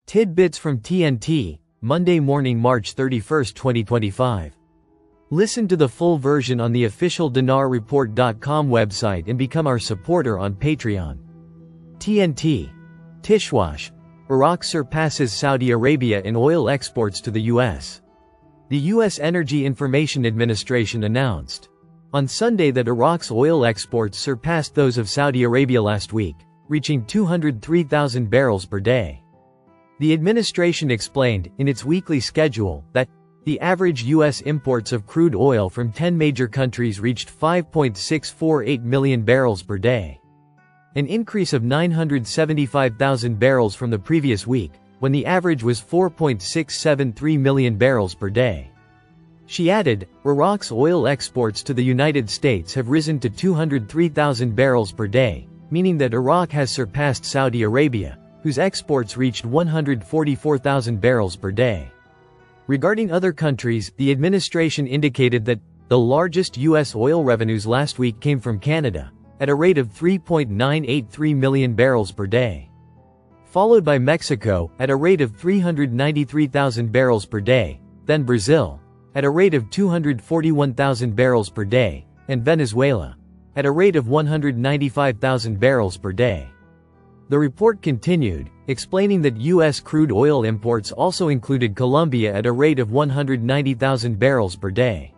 Tidbits from TNT, Monday morning, March 31, 2025. Listen to the full version on the official dinarreport.com website and become our supporter on Patreon. TNT. Tishwash. Iraq surpasses Saudi Arabia in oil exports to the U.S. The U.S. Energy Information Administration announced on Sunday that Iraq's oil exports surpassed those of Saudi Arabia last week, reaching 203,000 barrels per day. The administration explained, in its weekly schedule, that the average U.S. imports of crude oil from 10 major countries reached 5.648 million barrels per day, an increase of 975,000 barrels from the previous week, when the average was 4.673 million barrels per day. She added, Iraq's oil exports to the United States have risen to 203,000 barrels per day, meaning that Iraq has surpassed Saudi Arabia, whose exports reached 144,000 barrels per day. Regarding other countries, the administration indicated that the largest U.S. oil revenues last week came from Canada, at a rate of 3.983 million barrels per day, followed by Mexico, at a rate of 393,000 barrels per day, then Brazil, at a rate of 241,000 barrels per day, and Venezuela, at a rate of 195,000 barrels per day. The report continued, explaining that U.S. crude oil imports also included Colombia at a rate of 190,000 barrels per day,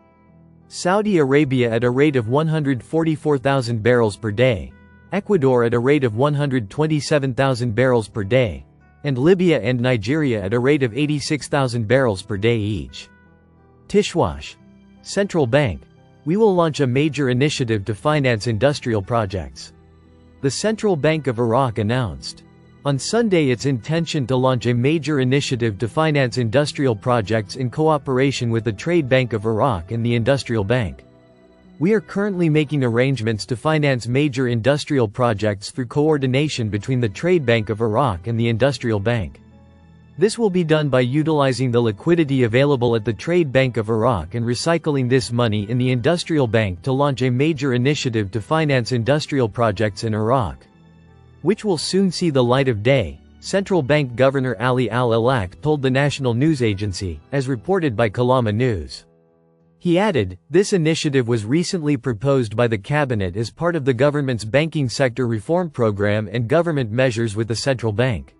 Saudi Arabia at a rate of 144,000 barrels per day, Ecuador at a rate of 127,000 barrels per day, and Libya and Nigeria at a rate of 86,000 barrels per day each. Tishwash. Central Bank. We will launch a major initiative to finance industrial projects. The Central Bank of Iraq announced on Sunday its intention to launch a major initiative to finance industrial projects in cooperation with the Trade Bank of Iraq and the Industrial Bank. We are currently making arrangements to finance major industrial projects through coordination between the Trade Bank of Iraq and the Industrial Bank. This will be done by utilizing the liquidity available at the Trade Bank of Iraq and recycling this money in the Industrial Bank to launch a major initiative to finance industrial projects in Iraq, which will soon see the light of day, Central Bank Governor Ali Al-Alak told the national news agency, as reported by Kalama News. He added, this initiative was recently proposed by the cabinet as part of the government's banking sector reform program and government measures with the central bank,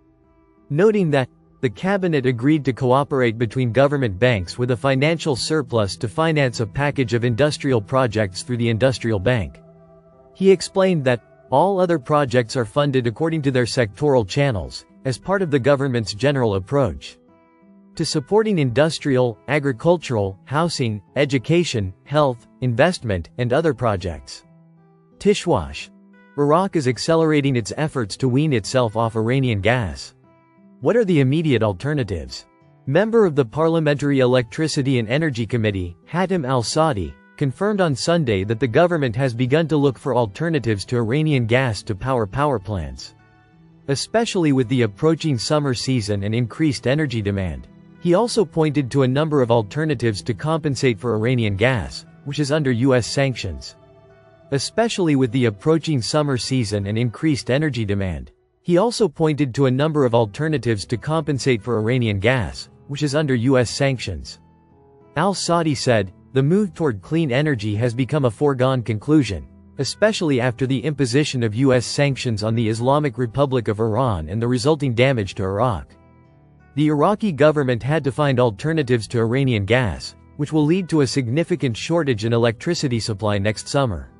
noting that the cabinet agreed to cooperate between government banks with a financial surplus to finance a package of industrial projects through the Industrial Bank. He explained that all other projects are funded according to their sectoral channels, as part of the government's general approach to supporting industrial, agricultural, housing, education, health, investment, and other projects. Tishwash. Iraq is accelerating its efforts to wean itself off Iranian gas. What are the immediate alternatives? Member of the Parliamentary Electricity and Energy Committee, Hatem al-Saadi, confirmed on Sunday that the government has begun to look for alternatives to Iranian gas to power plants, especially with the approaching summer season and increased energy demand. He also pointed to a number of alternatives to compensate for Iranian gas, which is under U.S. sanctions. Especially with the approaching summer season and increased energy demand. He also pointed to a number of alternatives to compensate for Iranian gas, which is under U.S. sanctions. Al-Saadi said, the move toward clean energy has become a foregone conclusion, especially after the imposition of U.S. sanctions on the Islamic Republic of Iran and the resulting damage to Iraq. The Iraqi government had to find alternatives to Iranian gas, which will lead to a significant shortage in electricity supply next summer.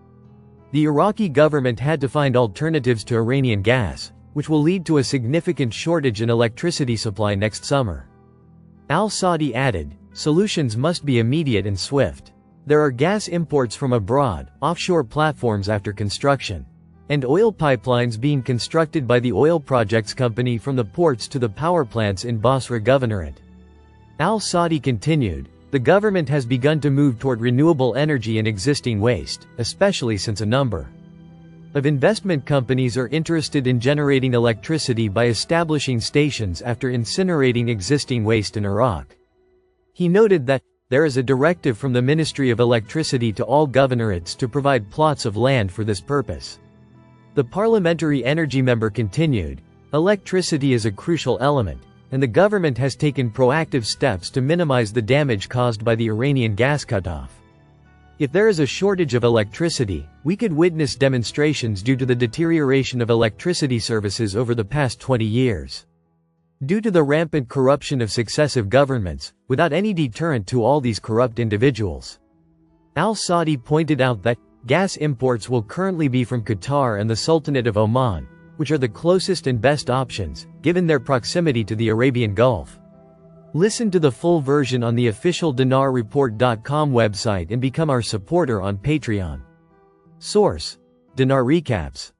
The Iraqi government had to find alternatives to Iranian gas, which will lead to a significant shortage in electricity supply next summer. Al-Saadi added, solutions must be immediate and swift. There are gas imports from abroad, offshore platforms after construction, and oil pipelines being constructed by the oil projects company from the ports to the power plants in Basra Governorate. Al-Saadi continued, the government has begun to move toward renewable energy and existing waste, especially since a number of investment companies are interested in generating electricity by establishing stations after incinerating existing waste in Iraq. He noted that there is a directive from the Ministry of Electricity to all governorates to provide plots of land for this purpose. The parliamentary energy member continued, electricity is a crucial element, and the government has taken proactive steps to minimize the damage caused by the Iranian gas cutoff. If there is a shortage of electricity, we could witness demonstrations due to the deterioration of electricity services over the past 20 years. Due to the rampant corruption of successive governments, without any deterrent to all these corrupt individuals. Al-Saudi pointed out that gas imports will currently be from Qatar and the Sultanate of Oman, which are the closest and best options, given their proximity to the Arabian Gulf. Listen to the full version on the official dinarreport.com website and become our supporter on Patreon. Source: Dinar Recaps.